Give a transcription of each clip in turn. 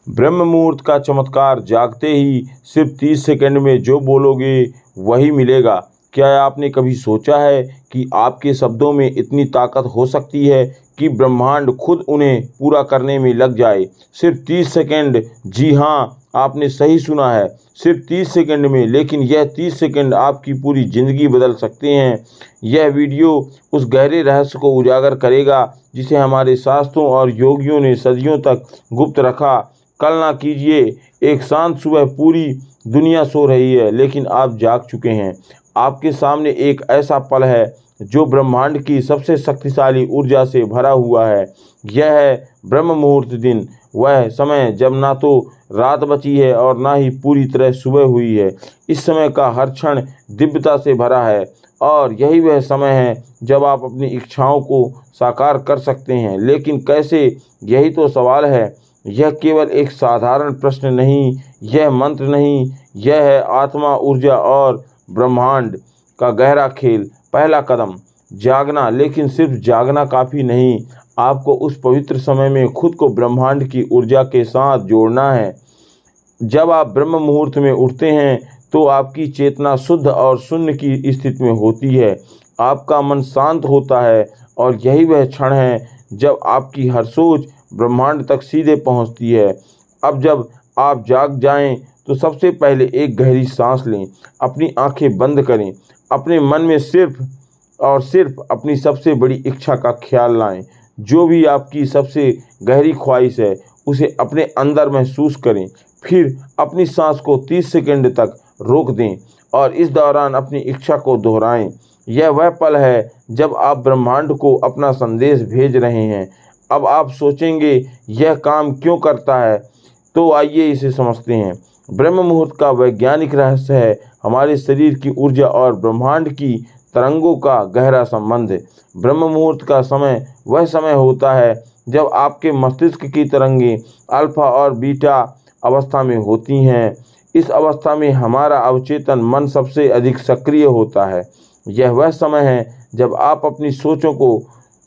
ब्रह्म मुहूर्त का चमत्कार जागते ही सिर्फ 30 सेकंड में जो बोलोगे वही मिलेगा। क्या आपने कभी सोचा है कि आपके शब्दों में इतनी ताकत हो सकती है कि ब्रह्मांड खुद उन्हें पूरा करने में लग जाए? सिर्फ 30 सेकंड। जी हाँ, आपने सही सुना है, सिर्फ 30 सेकंड में। लेकिन यह 30 सेकंड आपकी पूरी ज़िंदगी बदल सकते हैं। यह वीडियो उस गहरे रहस्य को उजागर करेगा जिसे हमारे शास्त्रों और योगियों ने सदियों तक गुप्त रखा। कल ना कीजिए, एक शांत सुबह पूरी दुनिया सो रही है लेकिन आप जाग चुके हैं। आपके सामने एक ऐसा पल है जो ब्रह्मांड की सबसे शक्तिशाली ऊर्जा से भरा हुआ है। यह है ब्रह्म मुहूर्त दिन, वह समय जब ना तो रात बची है और ना ही पूरी तरह सुबह हुई है। इस समय का हर क्षण दिव्यता से भरा है और यही वह समय है जब आप अपनी इच्छाओं को साकार कर सकते हैं। लेकिन कैसे, यही तो सवाल है। यह केवल एक साधारण प्रश्न नहीं, यह मंत्र नहीं, यह है आत्मा, ऊर्जा और ब्रह्मांड का गहरा खेल। पहला कदम, जागना। लेकिन सिर्फ जागना काफ़ी नहीं, आपको उस पवित्र समय में खुद को ब्रह्मांड की ऊर्जा के साथ जोड़ना है। जब आप ब्रह्म मुहूर्त में उठते हैं तो आपकी चेतना शुद्ध और शून्य की स्थिति में होती है। आपका मन शांत होता है और यही वह क्षण है जब आपकी हर सोच ब्रह्मांड तक सीधे पहुंचती है। अब जब आप जाग जाएं तो सबसे पहले एक गहरी सांस लें, अपनी आंखें बंद करें, अपने मन में सिर्फ और सिर्फ अपनी सबसे बड़ी इच्छा का ख्याल लाएं। जो भी आपकी सबसे गहरी ख्वाहिश है उसे अपने अंदर महसूस करें। फिर अपनी सांस को 30 सेकंड तक रोक दें और इस दौरान अपनी इच्छा को दोहराएं। यह वह पल है जब आप ब्रह्मांड को अपना संदेश भेज रहे हैं। अब आप सोचेंगे यह काम क्यों करता है, तो आइए इसे समझते हैं। ब्रह्म मुहूर्त का वैज्ञानिक रहस्य है हमारे शरीर की ऊर्जा और ब्रह्मांड की तरंगों का गहरा संबंध। ब्रह्म मुहूर्त का समय वह समय होता है जब आपके मस्तिष्क की तरंगें अल्फा और बीटा अवस्था में होती हैं। इस अवस्था में हमारा अवचेतन मन सबसे अधिक सक्रिय होता है। यह वह समय है जब आप अपनी सोचों को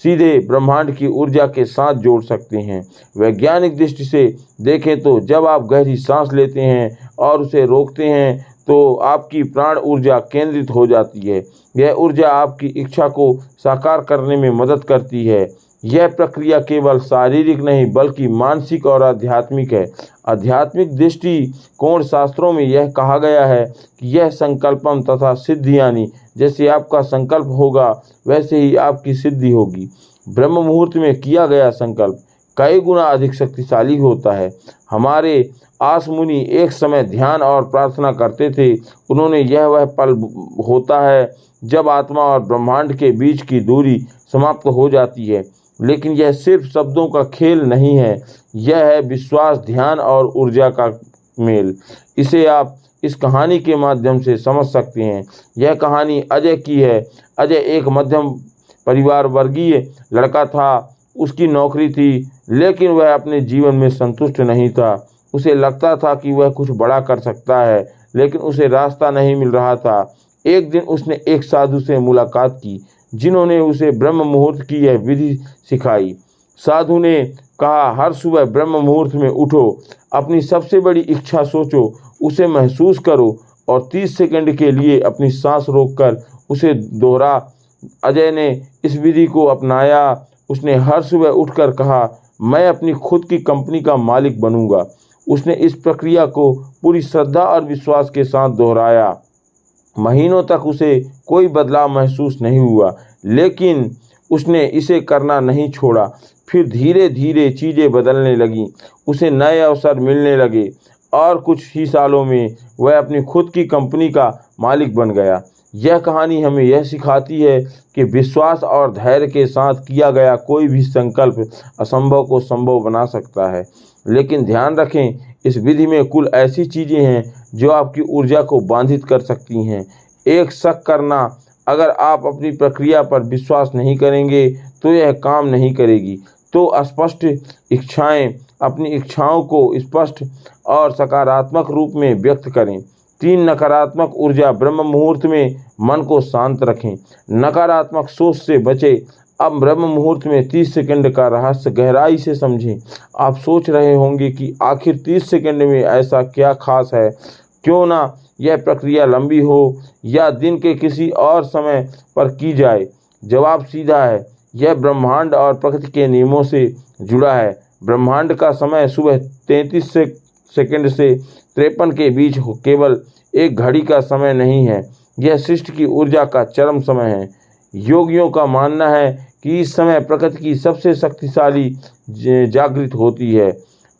सीधे ब्रह्मांड की ऊर्जा के साथ जोड़ सकते हैं। वैज्ञानिक दृष्टि से देखें तो जब आप गहरी सांस लेते हैं और उसे रोकते हैं तो आपकी प्राण ऊर्जा केंद्रित हो जाती है। यह ऊर्जा आपकी इच्छा को साकार करने में मदद करती है। यह प्रक्रिया केवल शारीरिक नहीं बल्कि मानसिक और आध्यात्मिक है। आध्यात्मिक दृष्टिकोण शास्त्रों में यह कहा गया है कि यह संकल्पम तथा सिद्धि, यानी जैसे आपका संकल्प होगा वैसे ही आपकी सिद्धि होगी। ब्रह्म मुहूर्त में किया गया संकल्प कई गुना अधिक शक्तिशाली होता है। हमारे आस मुनि एक समय ध्यान और प्रार्थना करते थे। उन्होंने यह वह पल होता है जब आत्मा और ब्रह्मांड के बीच की दूरी समाप्त हो जाती है। लेकिन यह सिर्फ शब्दों का खेल नहीं है, यह है विश्वास, ध्यान और ऊर्जा का मेल। इसे आप इस कहानी के माध्यम से समझ सकते हैं। यह कहानी अजय की है। अजय एक मध्यम परिवार वर्गीय लड़का था। उसकी नौकरी थी लेकिन वह अपने जीवन में संतुष्ट नहीं था। उसे लगता था कि वह कुछ बड़ा कर सकता है लेकिन उसे रास्ता नहीं मिल रहा था। एक दिन उसने एक साधु से मुलाकात की जिन्होंने उसे ब्रह्म मुहूर्त की यह विधि सिखाई। साधु ने कहा, हर सुबह ब्रह्म मुहूर्त में उठो, अपनी सबसे बड़ी इच्छा सोचो, उसे महसूस करो और 30 सेकंड के लिए अपनी सांस रोककर उसे दोहरा। अजय ने इस विधि को अपनाया। उसने हर सुबह उठकर कहा, मैं अपनी खुद की कंपनी का मालिक बनूंगा। उसने इस प्रक्रिया को पूरी श्रद्धा और विश्वास के साथ दोहराया। महीनों तक उसे कोई बदलाव महसूस नहीं हुआ लेकिन उसने इसे करना नहीं छोड़ा। फिर धीरे धीरे चीज़ें बदलने लगीं, उसे नए अवसर मिलने लगे और कुछ ही सालों में वह अपनी खुद की कंपनी का मालिक बन गया। यह कहानी हमें यह सिखाती है कि विश्वास और धैर्य के साथ किया गया कोई भी संकल्प असंभव को संभव बना सकता है। लेकिन ध्यान रखें, इस विधि में कुल ऐसी चीज़ें हैं जो आपकी ऊर्जा को बाधित कर सकती हैं। एक, शक करना। अगर आप अपनी प्रक्रिया पर विश्वास नहीं करेंगे तो यह काम नहीं करेगी। तो स्पष्ट इच्छाएं, अपनी इच्छाओं को स्पष्ट और सकारात्मक रूप में व्यक्त करें। 3, नकारात्मक ऊर्जा। ब्रह्म मुहूर्त में मन को शांत रखें, नकारात्मक सोच से बचें। अब ब्रह्म मुहूर्त में 30 सेकंड का रहस्य गहराई से समझें। आप सोच रहे होंगे कि आखिर 30 सेकंड में ऐसा क्या खास है, क्यों ना यह प्रक्रिया लंबी हो या दिन के किसी और समय पर की जाए। जवाब सीधा है, यह ब्रह्मांड और प्रकृति के नियमों से जुड़ा है। ब्रह्मांड का समय सुबह 33 सेकंड से 53 के बीच केवल एक घड़ी का समय नहीं है, यह सृष्टि की ऊर्जा का चरम समय है। योगियों का मानना है कि इस समय प्रकृति की सबसे शक्तिशाली जागृत होती है।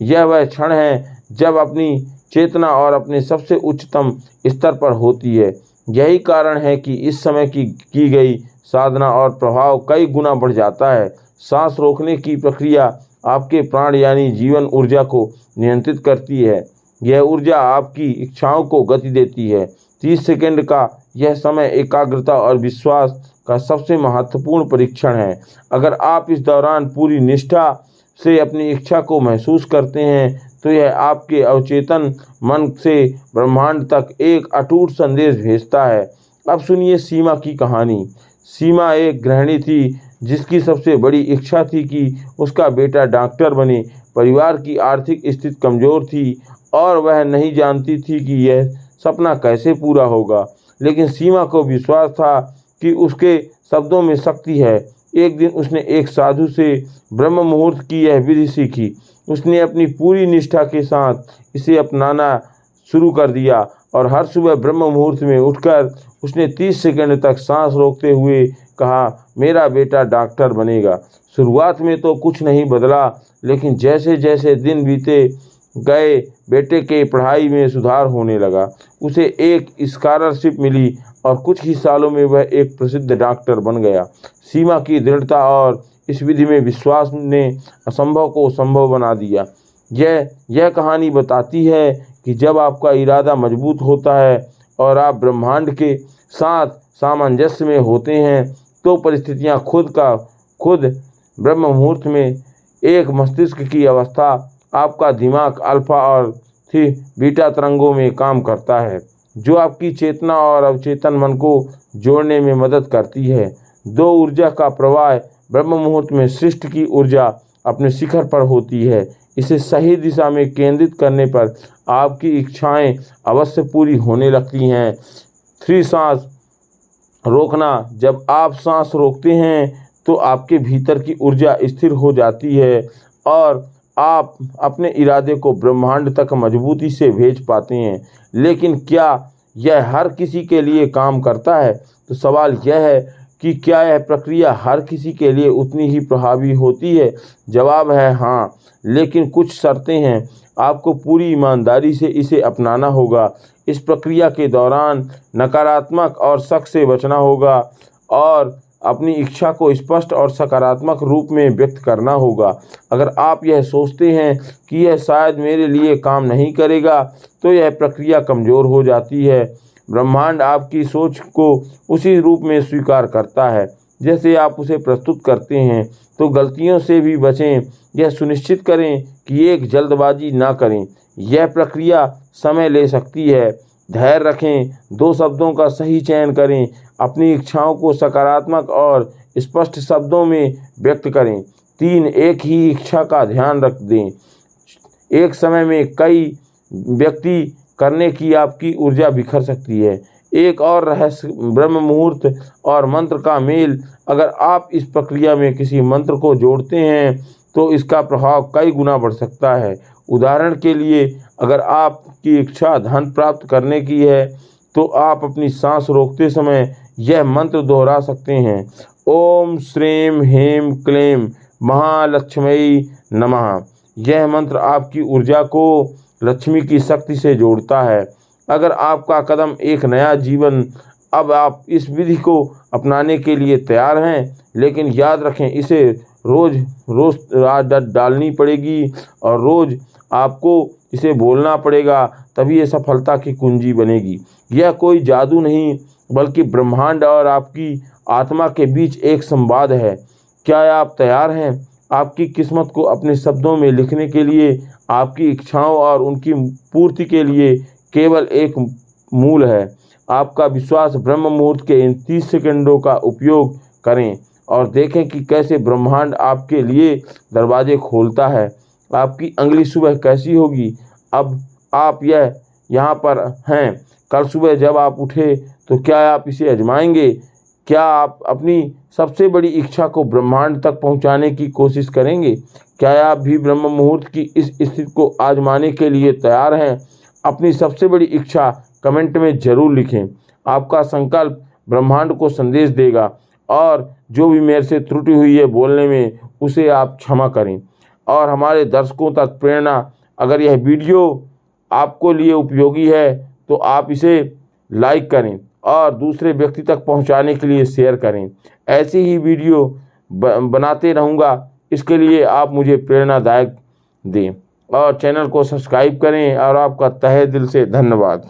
यह वह क्षण है जब अपनी चेतना और अपने सबसे उच्चतम स्तर पर होती है। यही कारण है कि इस समय की गई साधना और प्रभाव कई गुना बढ़ जाता है। सांस रोकने की प्रक्रिया आपके प्राण यानी जीवन ऊर्जा को नियंत्रित करती है। यह ऊर्जा आपकी इच्छाओं को गति देती है। 30 सेकंड का यह समय एकाग्रता और विश्वास का सबसे महत्वपूर्ण परीक्षण है। अगर आप इस दौरान पूरी निष्ठा से अपनी इच्छा को महसूस करते हैं तो यह आपके अवचेतन मन से ब्रह्मांड तक एक अटूट संदेश भेजता है। अब सुनिए सीमा की कहानी। सीमा एक गृहिणी थी जिसकी सबसे बड़ी इच्छा थी कि उसका बेटा डॉक्टर बने। परिवार की आर्थिक स्थिति कमज़ोर थी और वह नहीं जानती थी कि यह सपना कैसे पूरा होगा, लेकिन सीमा को विश्वास था कि उसके शब्दों में शक्ति है। एक दिन उसने एक साधु से ब्रह्म मुहूर्त की यह विधि सीखी। उसने अपनी पूरी निष्ठा के साथ इसे अपनाना शुरू कर दिया और हर सुबह ब्रह्म मुहूर्त में उठकर उसने 30 सेकंड तक सांस रोकते हुए कहा, मेरा बेटा डॉक्टर बनेगा। शुरुआत में तो कुछ नहीं बदला, लेकिन जैसे जैसे दिन बीते गए बेटे के पढ़ाई में सुधार होने लगा। उसे एक स्कॉलरशिप मिली और कुछ ही सालों में वह एक प्रसिद्ध डॉक्टर बन गया। सीमा की दृढ़ता और इस विधि में विश्वास ने असंभव को संभव बना दिया। यह कहानी बताती है कि जब आपका इरादा मजबूत होता है और आप ब्रह्मांड के साथ सामंजस्य में होते हैं तो परिस्थितियां खुद ब्रह्म मुहूर्त में एक मस्तिष्क की अवस्था आपका दिमाग अल्फा और बीटा तरंगों में काम करता है, जो आपकी चेतना और अवचेतन मन को जोड़ने में मदद करती है। दो ऊर्जा का प्रवाह ब्रह्म मुहूर्त में सृष्टि की ऊर्जा अपने शिखर पर होती है। इसे सही दिशा में केंद्रित करने पर आपकी इच्छाएं अवश्य पूरी होने लगती हैं। 3 सांस रोकना। जब आप सांस रोकते हैं तो आपके भीतर की ऊर्जा स्थिर हो जाती है और आप अपने इरादे को ब्रह्मांड तक मजबूती से भेज पाते हैं। लेकिन क्या यह हर किसी के लिए काम करता है? तो सवाल यह है कि क्या यह प्रक्रिया हर किसी के लिए उतनी ही प्रभावी होती है? जवाब है हाँ, लेकिन कुछ शर्तें हैं। आपको पूरी ईमानदारी से इसे अपनाना होगा। इस प्रक्रिया के दौरान नकारात्मक और शक से बचना होगा और अपनी इच्छा को स्पष्ट और सकारात्मक रूप में व्यक्त करना होगा। अगर आप यह सोचते हैं कि यह शायद मेरे लिए काम नहीं करेगा तो यह प्रक्रिया कमज़ोर हो जाती है। ब्रह्मांड आपकी सोच को उसी रूप में स्वीकार करता है जैसे आप उसे प्रस्तुत करते हैं। तो गलतियों से भी बचें। यह सुनिश्चित करें कि एक जल्दबाजी ना करें। यह प्रक्रिया समय ले सकती है। धैर्य रखें। 2 शब्दों का सही चयन करें। अपनी इच्छाओं को सकारात्मक और स्पष्ट शब्दों में व्यक्त करें। 3 एक ही इच्छा का ध्यान रख दें। एक समय में कई व्यक्ति करने की आपकी ऊर्जा बिखर सकती है। एक और रहस्य ब्रह्म मुहूर्त और मंत्र का मेल। अगर आप इस प्रक्रिया में किसी मंत्र को जोड़ते हैं तो इसका प्रभाव कई गुना बढ़ सकता है। उदाहरण के लिए, अगर आपकी इच्छा धन प्राप्त करने की है तो आप अपनी सांस रोकते समय यह मंत्र दोहरा सकते हैं, ओम श्रीम ह्रीम क्लीम महालक्ष्मी नमः। यह मंत्र आपकी ऊर्जा को लक्ष्मी की शक्ति से जोड़ता है। अगर आपका कदम एक नया जीवन, अब आप इस विधि को अपनाने के लिए तैयार हैं, लेकिन याद रखें इसे रोज डालनी पड़ेगी और रोज आपको इसे बोलना पड़ेगा, तभी ये सफलता की कुंजी बनेगी। यह कोई जादू नहीं बल्कि ब्रह्मांड और आपकी आत्मा के बीच एक संवाद है। क्या आप तैयार हैं? आपकी किस्मत को अपने शब्दों में लिखने के लिए आपकी इच्छाओं और उनकी पूर्ति के लिए केवल एक मूल है, आपका विश्वास। ब्रह्म मुहूर्त के इन 30 सेकंडों का उपयोग करें और देखें कि कैसे ब्रह्मांड आपके लिए दरवाजे खोलता है। आपकी अगली सुबह कैसी होगी। अब आप यहाँ पर हैं, कल सुबह जब आप उठे तो क्या आप इसे आजमाएंगे? क्या आप अपनी सबसे बड़ी इच्छा को ब्रह्मांड तक पहुंचाने की कोशिश करेंगे? क्या आप भी ब्रह्म मुहूर्त की इस स्थिति को आजमाने के लिए तैयार हैं? अपनी सबसे बड़ी इच्छा कमेंट में ज़रूर लिखें। आपका संकल्प ब्रह्मांड को संदेश देगा और जो भी मेरे से त्रुटि हुई है बोलने में, उसे आप क्षमा करें। और हमारे दर्शकों तक प्रेरणा, अगर यह वीडियो आपको लिए उपयोगी है तो आप इसे लाइक करें और दूसरे व्यक्ति तक पहुंचाने के लिए शेयर करें। ऐसी ही वीडियो बनाते रहूँगा, इसके लिए आप मुझे प्रेरणादायक दें और चैनल को सब्सक्राइब करें। और आपका तहे दिल से धन्यवाद।